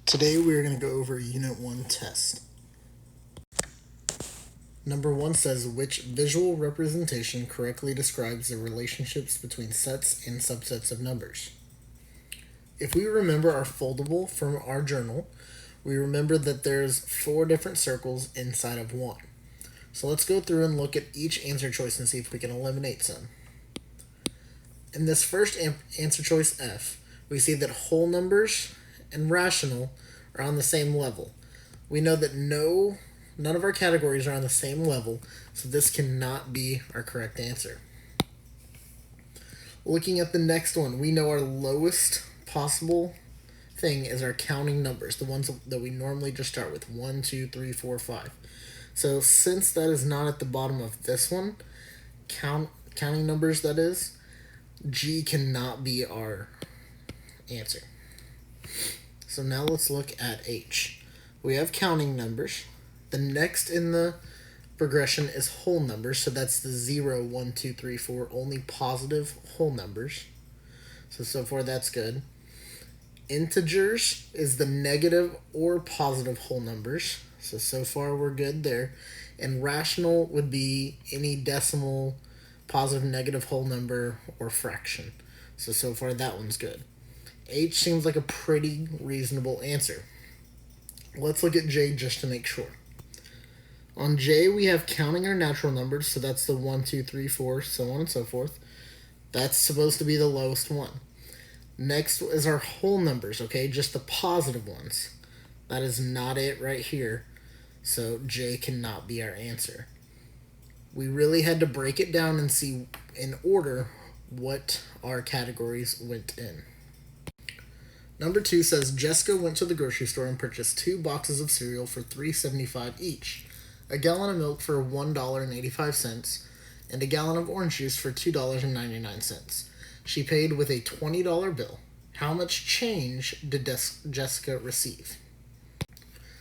Today we are going to go over Unit 1 test. Number 1 says which visual representation correctly describes the relationships between sets and subsets of numbers. If we remember our foldable from our journal, we remember that there's 4 different circles inside of one. So let's go through and look at each answer choice and see if we can eliminate some. In this first answer choice F, we see that whole numbers and rational are on the same level. We know that none of our categories are on the same level, so this cannot be our correct answer. Looking at the next one, we know our lowest possible thing is our counting numbers, the ones that we normally just start with, 1, 2, 3, 4, 5. So since that is not at the bottom of this one, counting numbers that is, G cannot be our answer. So now let's look at H. We have counting numbers. The next in the progression is whole numbers, so that's the 0, 1, 2, 3, 4, only positive whole numbers. So far that's good. Integers is the negative or positive whole numbers. So far we're good there. And rational would be any decimal, positive, negative whole number, or fraction. So far that one's good. H seems like a pretty reasonable answer. Let's look at J just to make sure. On J, we have counting our natural numbers, so that's the 1, 2, 3, 4, so on and so forth. That's supposed to be the lowest one. Next is our whole numbers, okay, just the positive ones. That is not it right here, so J cannot be our answer. We really had to break it down and see in order what our categories went in. Number 2 says Jessica went to the grocery store and purchased 2 boxes of cereal for $3.75 each, a gallon of milk for $1.85, and a gallon of orange juice for $2.99. She paid with a $20 bill. How much change did Jessica receive?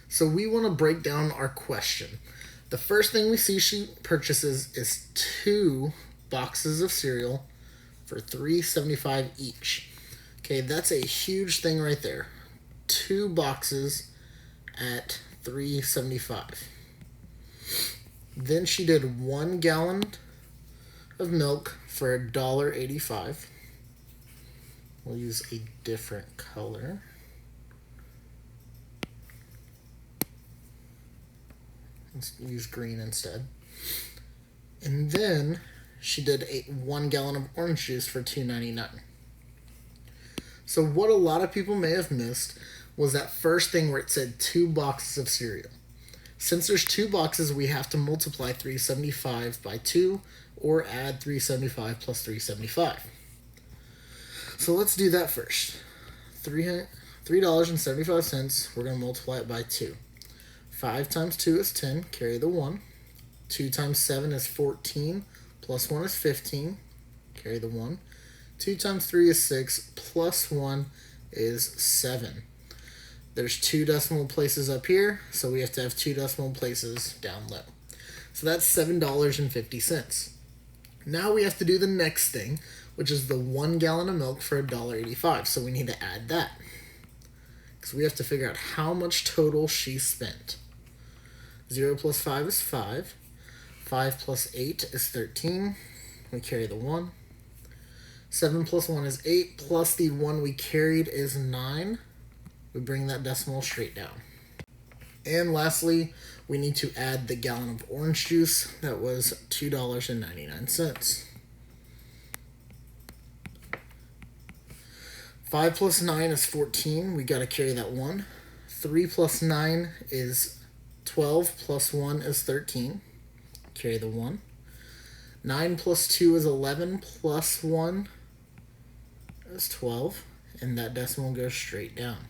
So we want to break down our question. The first thing we see she purchases is 2 boxes of cereal for $3.75 each. Okay, that's a huge thing right there. 2 boxes at $3.75. Then she did 1 gallon of milk for $1.85. We'll use a different color. Let's use green instead. And then she did 1 gallon of orange juice for $2.99. So what a lot of people may have missed was that first thing where it said 2 boxes of cereal. Since there's 2 boxes, we have to multiply $3.75 by 2 or add $3.75 plus $3.75. So let's do that first. $3.75, we're going to multiply it by 2. 5 times 2 is 10, carry the 1. 2 times 7 is 14, plus 1 is 15, carry the 1. 2 times 3 is 6, plus 1 is 7. There's 2 decimal places up here, so we have to have 2 decimal places down low. So that's $7.50. Now we have to do the next thing, which is the 1 gallon of milk for $1.85. So we need to add that, because we have to figure out how much total she spent. 0 plus 5 is 5. 5 plus 8 is 13. We carry the 1. 7 plus 1 is 8, plus the 1 we carried is 9. We bring that decimal straight down. And lastly, we need to add the gallon of orange juice. That was $2.99. 5 plus 9 is 14. We got to carry that 1. 3 plus 9 is 12, plus 1 is 13. Carry the 1. 9 plus 2 is 11, plus 1 is 12, and that decimal goes straight down.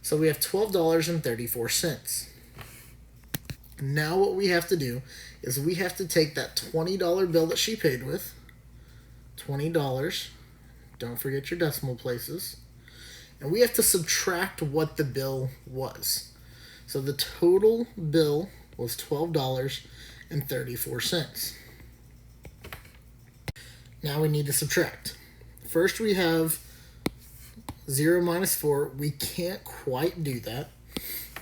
So we have $12.34. Now what we have to do is we have to take that $20 bill that she paid with, $20, don't forget your decimal places, and we have to subtract what the bill was. So the total bill was $12.34. Now we need to subtract. First we have 0 minus 4, we can't quite do that.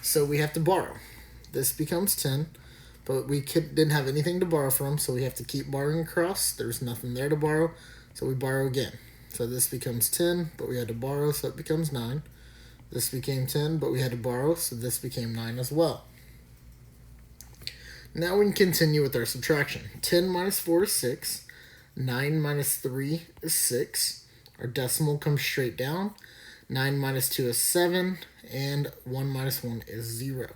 So we have to borrow. This becomes 10, but we didn't have anything to borrow from, so we have to keep borrowing across. There's nothing there to borrow, so we borrow again. So this becomes 10, but we had to borrow, so it becomes 9. This became 10, but we had to borrow, so this became 9 as well. Now we can continue with our subtraction. 10 minus 4 is 6. 9 minus 3 is 6. Our decimal comes straight down. 9 minus 2 is 7. And 1 minus 1 is 0.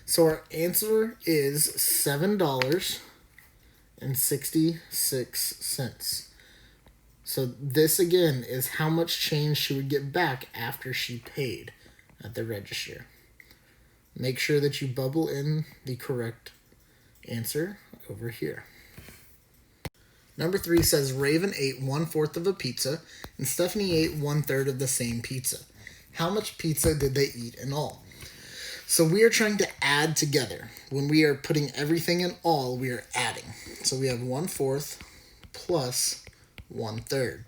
So our answer is $7.66. So this again is how much change she would get back after she paid at the register. Make sure that you bubble in the correct answer over here. Number 3 says Raven ate 1/4 of a pizza and Stephanie ate 1/3 of the same pizza. How much pizza did they eat in all? So we are trying to add together. When we are putting everything in all, we are adding. So we have 1/4 plus 1/3.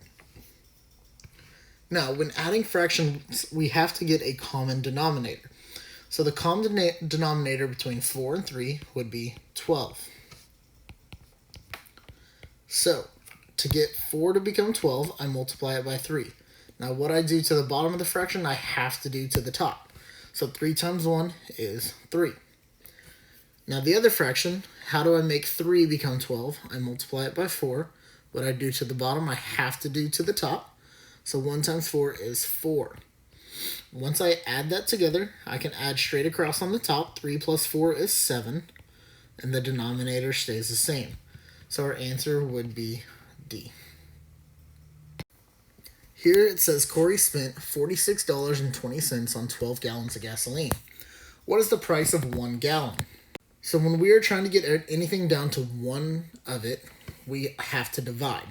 Now, when adding fractions, we have to get a common denominator. So the common denominator between 4 and 3 would be 12. So, to get 4 to become 12, I multiply it by 3. Now, what I do to the bottom of the fraction, I have to do to the top. So 3 times 1 is 3. Now, the other fraction, how do I make 3 become 12? I multiply it by 4. What I do to the bottom, I have to do to the top. So 1 times 4 is 4. Once I add that together, I can add straight across on the top. 3 plus 4 is 7. And the denominator stays the same. So our answer would be D. Here it says Corey spent $46.20 on 12 gallons of gasoline. What is the price of 1 gallon? So when we are trying to get anything down to one of it, we have to divide.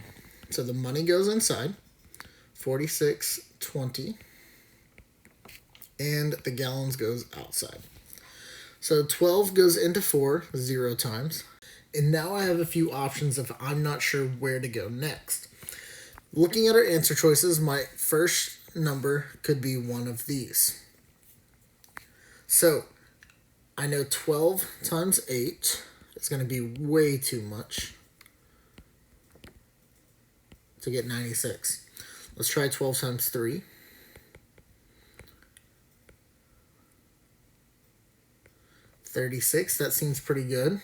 So the money goes inside, 46.20, and the gallons goes outside. So 12 goes into 4 0 times. And now I have a few options if I'm not sure where to go next. Looking at our answer choices, my first number could be one of these. So I know 12 times 8 is going to be way too much to get 96. Let's try 12 times 3. 36, that seems pretty good.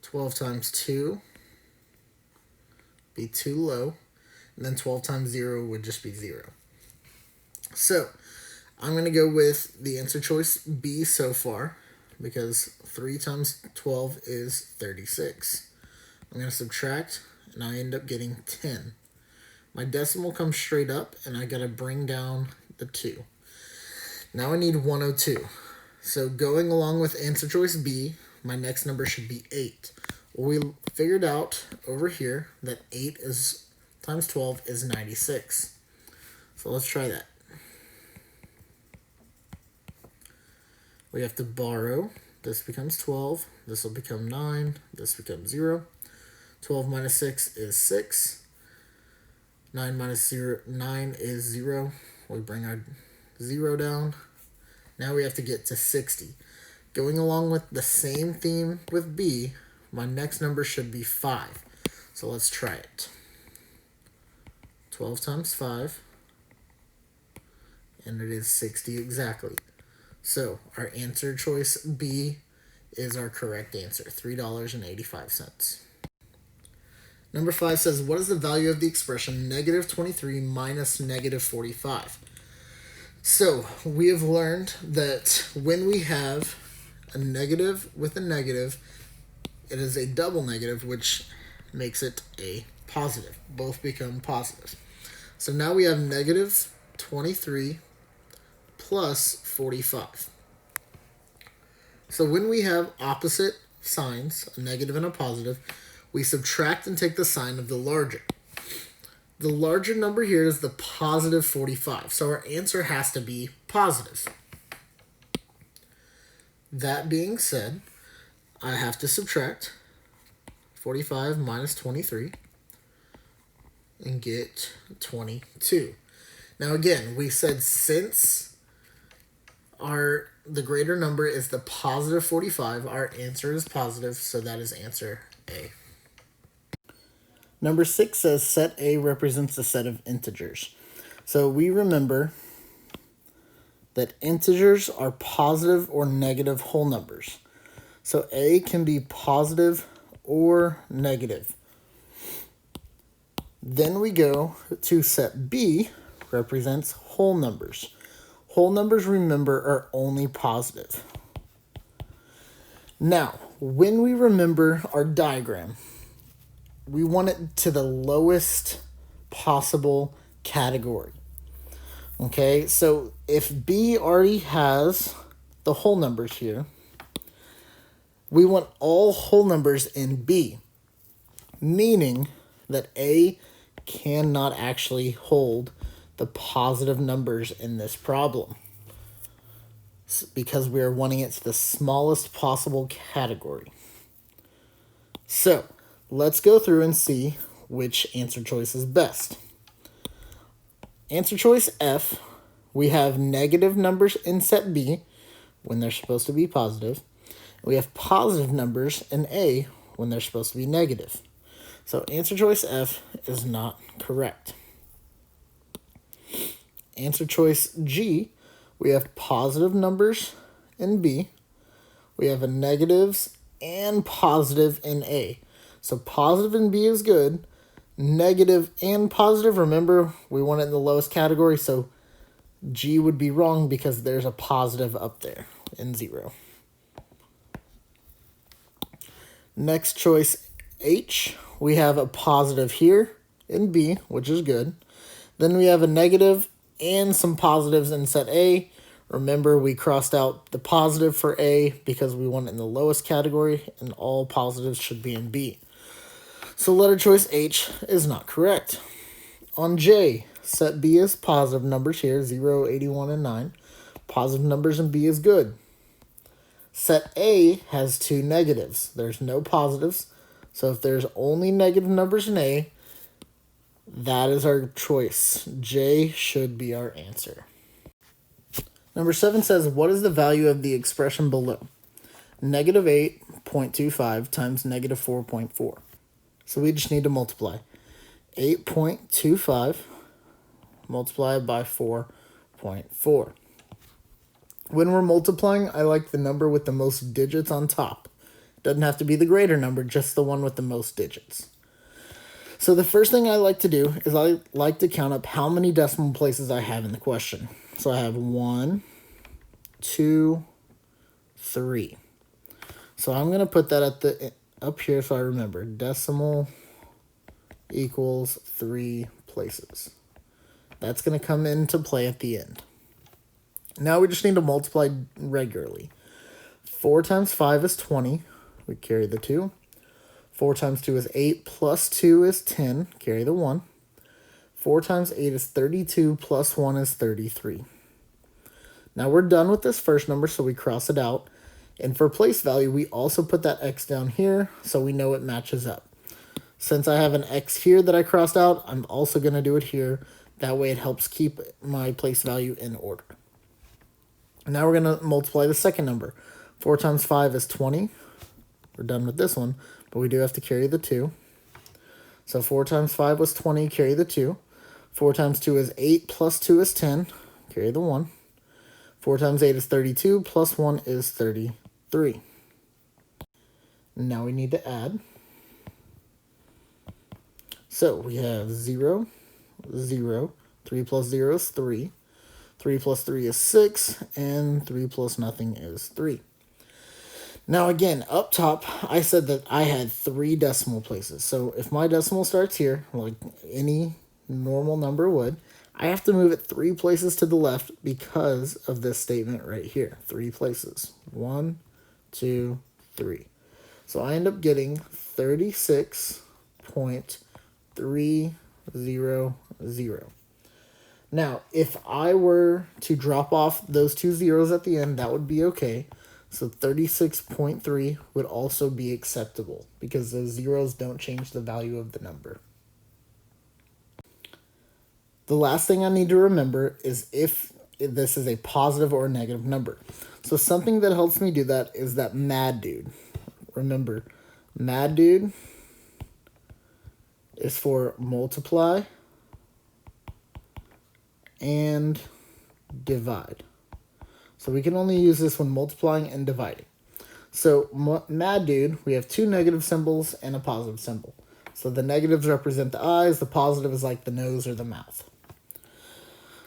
12 times 2 be too low. And then 12 times 0 would just be 0. So I'm going to go with the answer choice B so far, because 3 times 12 is 36. I'm going to subtract, and I end up getting 10. My decimal comes straight up, and I got to bring down the 2. Now I need 102. So going along with answer choice B, my next number should be 8. We figured out over here that 8 times 12 is 96. So let's try that. We have to borrow. This becomes 12. This will become 9. This becomes 0. 12 minus 6 is 6. 9 minus 9 is 0. We bring our 0 down. Now we have to get to 60. Going along with the same theme with B, my next number should be 5. So let's try it. 12 times 5, and it is 60 exactly. So our answer choice B is our correct answer, $3.85. Number 5 says, what is the value of the expression negative 23 minus negative 45? So we have learned that when we have a negative with a negative, it is a double negative, which makes it a positive. Both become positive. So now we have negative 23 plus 45. So when we have opposite signs, a negative and a positive, we subtract and take the sign of the larger. The larger number here is the positive 45. So our answer has to be positive. That being said, I have to subtract 45 minus 23 and get 22. Now again, we said since the greater number is the positive 45, our answer is positive, so that is answer A. Number 6 says set A represents a set of integers. So we remember that integers are positive or negative whole numbers. So A can be positive or negative. Then we go to set B represents whole numbers. Whole numbers, remember, are only positive. Now, when we remember our diagram, we want it to the lowest possible category. Okay, so if B already has the whole numbers here, we want all whole numbers in B, meaning that A cannot actually hold the positive numbers in this problem because we are wanting it to the smallest possible category. So let's go through and see which answer choice is best. Answer choice F, we have negative numbers in set B when they're supposed to be positive. We have positive numbers in A when they're supposed to be negative. So answer choice F is not correct. Answer choice G, we have positive numbers in B. We have a negatives and positive in A. So positive in B is good. Negative and positive, remember, we want it in the lowest category, so G would be wrong because there's a positive up there in 0. Next choice H, we have a positive here in B, which is good. Then we have a negative and some positives in set A. Remember, we crossed out the positive for A because we want it in the lowest category, and all positives should be in B. So letter choice H is not correct. On J, set B is positive numbers here, 0, 81, and 9. Positive numbers in B is good. Set A has 2 negatives. There's no positives. So if there's only negative numbers in A, that is our choice. J should be our answer. Number 7 says, what is the value of the expression below? Negative 8.25 times negative 4.4. So we just need to multiply. 8.25 multiplied by 4.4. When we're multiplying, I like the number with the most digits on top. Doesn't have to be the greater number, just the one with the most digits. So the first thing I like to do is I like to count up how many decimal places I have in the question. So I have 1, 2, 3. So I'm going to put that at the up here so I remember. Decimal equals 3 places. That's going to come into play at the end. Now we just need to multiply regularly. 4 times 5 is 20. We carry the 2. 4 times 2 is 8, plus 2 is 10. Carry the 1. 4 times 8 is 32, plus 1 is 33. Now we're done with this first number, so we cross it out. And for place value, we also put that x down here, so we know it matches up. Since I have an x here that I crossed out, I'm also going to do it here. That way it helps keep my place value in order. Now we're going to multiply the second number. 4 times 5 is 20. We're done with this one, but we do have to carry the 2. So 4 times 5 was 20, carry the 2. 4 times 2 is 8, plus 2 is 10, carry the 1. 4 times 8 is 32, plus 1 is 33. Now we need to add. So we have 0, 0. 3 plus 0 is 3. 3 plus 3 is 6, and 3 plus nothing is 3. Now again, up top, I said that I had 3 decimal places. So if my decimal starts here, like any normal number would, I have to move it 3 places to the left because of this statement right here. 3 places. 1, 2, 3. So I end up getting 36.300. Now, if I were to drop off those 2 zeros at the end, that would be okay. So 36.3 would also be acceptable because those zeros don't change the value of the number. The last thing I need to remember is if this is a positive or a negative number. So something that helps me do that is that mad dude. Remember, mad dude is for multiply and divide. So we can only use this when multiplying and dividing. So mad dude, we have two negative symbols and a positive symbol. So the negatives represent the eyes, the positive is like the nose or the mouth.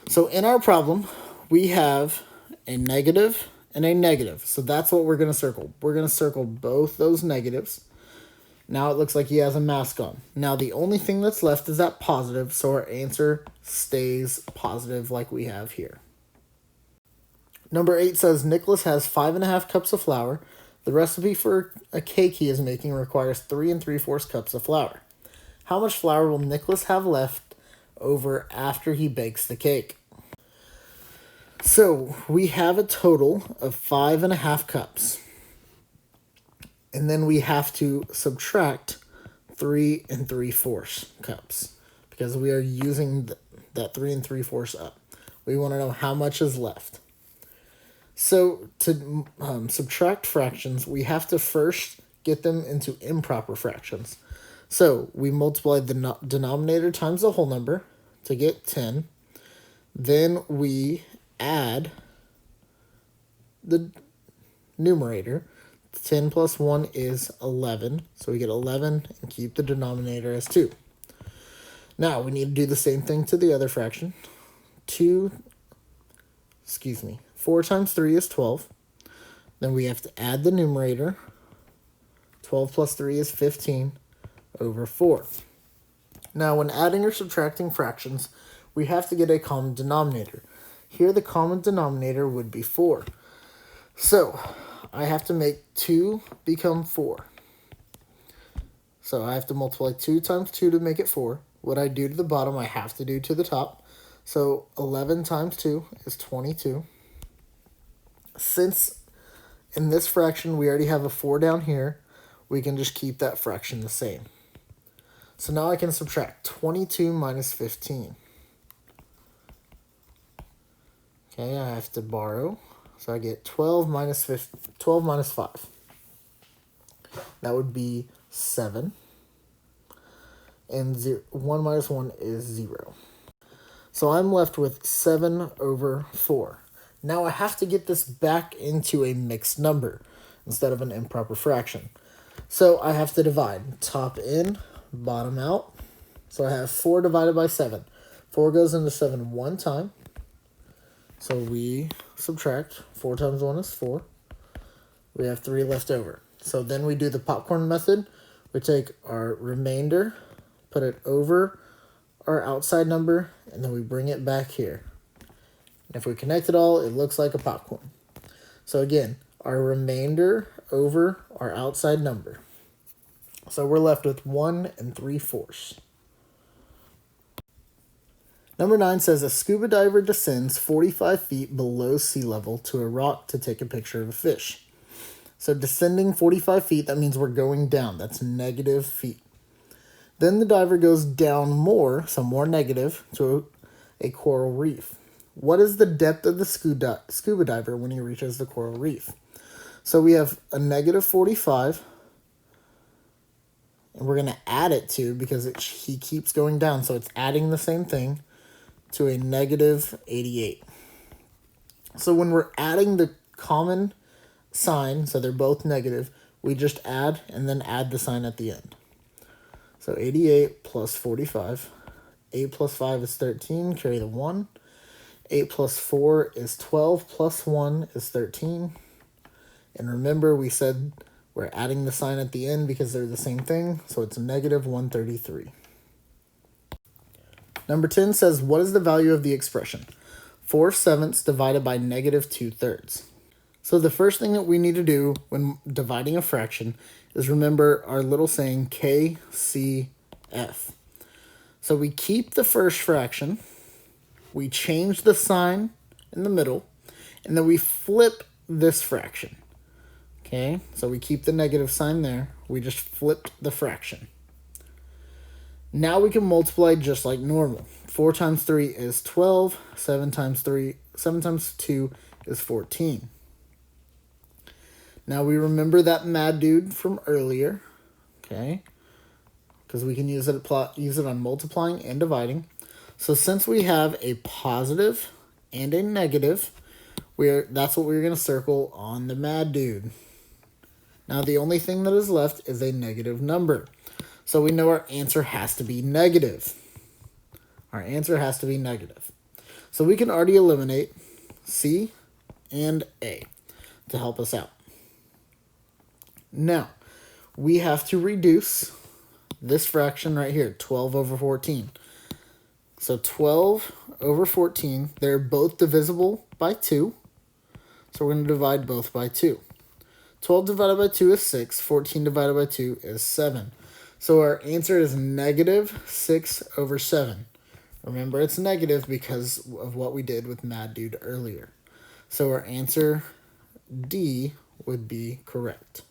So in our problem, we have a negative and a negative. So that's what we're going to circle. We're going to circle both those negatives. Now it looks like he has a mask on. Now the only thing that's left is that positive, so our answer stays positive like we have here. Number 8 says Nicholas has 5.5 cups of flour. The recipe for a cake he is making requires 3 3/4 cups of flour. How much flour will Nicholas have left over after he bakes the cake? So we have a total of 5.5 cups. And then we have to subtract 3 3/4 cups because we are using that 3 3/4 up. We want to know how much is left. So to subtract fractions, we have to first get them into improper fractions. So we multiply the denominator times the whole number to get 10. Then we add the numerator. 10 plus 1 is 11. So we get 11 and keep the denominator as 2. Now we need to do the same thing to the other fraction. 4 times 3 is 12. Then we have to add the numerator. 12 plus 3 is 15 over 4. Now when adding or subtracting fractions, we have to get a common denominator. Here the common denominator would be 4. So I have to make 2 become 4. So I have to multiply 2 times 2 to make it 4. What I do to the bottom, I have to do to the top. So 11 times 2 is 22. Since in this fraction we already have a 4 down here, we can just keep that fraction the same. So now I can subtract 22 minus 15. Okay, I have to borrow. So I get 12 minus 5. That would be 7. And 1 minus 1 is 0. So I'm left with 7 over 4. Now I have to get this back into a mixed number instead of an improper fraction. So I have to divide top in, bottom out. So I have 4 divided by 7. 4 goes into 7 one time. So we subtract. 4 times 1 is 4. We have 3 left over. So then we do the popcorn method. We take our remainder, put it over our outside number, and then we bring it back here. And if we connect it all, it looks like a popcorn. So again, our remainder over our outside number. So we're left with 1 3/4. Number 9 says a scuba diver descends 45 feet below sea level to a rock to take a picture of a fish. So descending 45 feet, that means we're going down. That's negative feet. Then the diver goes down more, so more negative, to a coral reef. What is the depth of the scuba diver when he reaches the coral reef? So we have a negative 45, and we're going to add it to, because he keeps going down, so it's adding the same thing, to a negative 88. So when we're adding the common sign, so they're both negative, we just add and then add the sign at the end. So 88 plus 45. 8 plus 5 is 13, carry the 1. 8 plus 4 is 12, plus 1 is 13. And remember, we said we're adding the sign at the end because they're the same thing, so it's negative 133. Number 10 says, what is the value of the expression? 4/7 divided by negative 2/3. So the first thing that we need to do when dividing a fraction is remember our little saying KCF. So we keep the first fraction, we change the sign in the middle, and then we flip this fraction. Okay, so we keep the negative sign there, we just flipped the fraction. Now we can multiply just like normal. 4 times 3 is 12. 7 times 2 is 14. Now we remember that mad dude from earlier, okay? Because we can use it on multiplying and dividing. So since we have a positive and a negative, that's what we're going to circle on the mad dude. Now the only thing that is left is a negative number. So we know our answer has to be negative. Our answer has to be negative. So we can already eliminate C and A to help us out. Now, we have to reduce this fraction right here, 12 over 14. So 12 over 14, they're both divisible by 2. So we're going to divide both by 2. 12 divided by 2 is 6. 14 divided by 2 is 7. So our answer is negative 6 over 7. Remember, it's negative because of what we did with Mad Dude earlier. So our answer D would be correct.